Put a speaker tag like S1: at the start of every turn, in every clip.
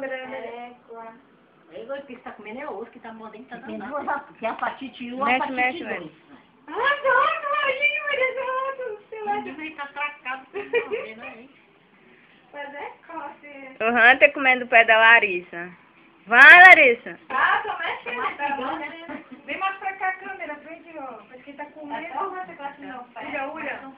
S1: câmera, né?
S2: Aí o que está comendo é o osso que está mordendo, tá danado. Tem a apatite 1 e a
S3: Mexe,
S2: apatite
S3: mexe,
S2: 2.
S1: Adoro, Maria, Maria, do céu.
S2: Ele vai estar atracado pra morrer, né?
S1: Mas é coce.
S3: O Hunter comendo o pé da Larissa. Vai, Larissa.
S1: Ah, tô mexendo, tá? Vem mais pra cá a câmera, frente, ó. Parece que tá com medo.
S4: Até o Hunter gosta do meu pé.
S1: Olha.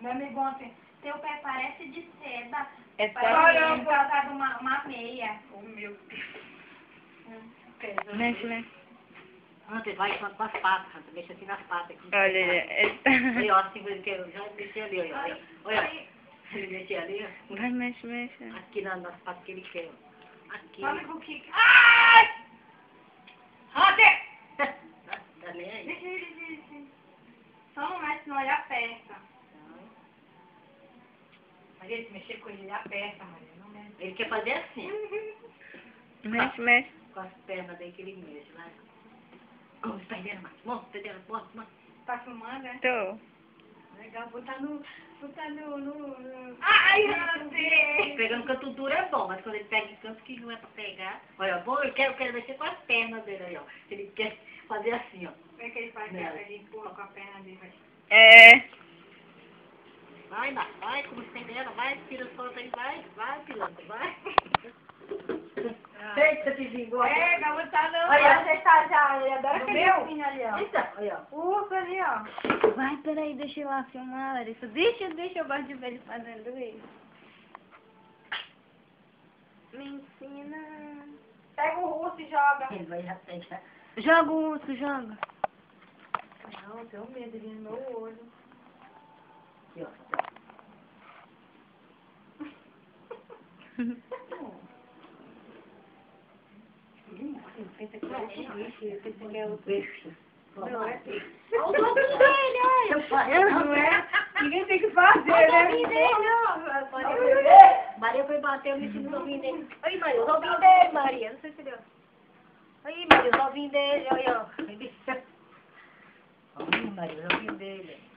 S4: Meu amigo ontem, seu pé parece de seda.
S3: É
S4: Parece que ela tá com uma meia.
S1: Oh, meu
S3: Mexe, mexe.
S2: Hunter, vai com as patas, Hunter. Mexe assim nas patas. Aqui.
S3: Olha, ele tá...
S2: Aí, ó, assim, que eu já mexi ali, olha. Olha, ele mexeu ali, ó.
S3: Vai, mexe, mexe.
S2: Aqui nas patas que ele quer, ó. Aqui.
S1: Olha o que... Ai! Hunter!
S2: Tá nem aí.
S4: Só não mexe, senão ele aperta.
S1: Maria, se mexer com ele, ele aperta, Maria. Não mexe.
S2: Ele quer fazer assim,
S3: Mexe, mexe.
S2: com as pernas daí que ele mexe, vai. Como os pés dele, mostra, os pés dele, mostra.
S1: Tá filmando, né?
S3: Tô.
S1: Legal, botar no... Ai, Hunter!
S2: Pegando canto duro é bom, mas quando ele pega em canto que não é pra pegar. Olha, bom, eu quero mexer com as pernas dele aí, ó. Ele quer fazer assim, ó.
S1: Como é que ele faz? Ele empurra com a perna dele, vai.
S3: É.
S2: Vai, como você tem dela, vai, tira a solta aí, vai, pilantra, vai. Eita, te vingou.
S1: Pega, botar no...
S4: Olha, você tá já, ele adora
S1: No
S4: aquele
S1: meu?
S4: ursinho ali, ó.
S2: Então, aí, ó.
S1: O urso ali, ó.
S3: Vai, peraí, deixa eu lá filmar, Larissa. Deixa, eu gosto de ver ele fazendo isso. Me ensina.
S1: Pega o urso e joga.
S2: Ele vai já pegar.
S3: Joga o urso, joga.
S1: Não, tenho medo, ele no meu olho.
S2: Aqui, ó. Pensa que é o peixe.
S1: Não é peixe.
S2: Olha o nome dele, olha.
S1: Não é? Ninguém tem que fazer,
S2: Olha o
S1: né?
S2: ovinho dele, ó. Maria foi bater no cima do ovinho dele. Aí, Maria, os ovinhos dele, Maria. Não sei se deu. Aí, Maria, os ovinhos dele, olha, ó. Olha, Maria, os ovinhos dele.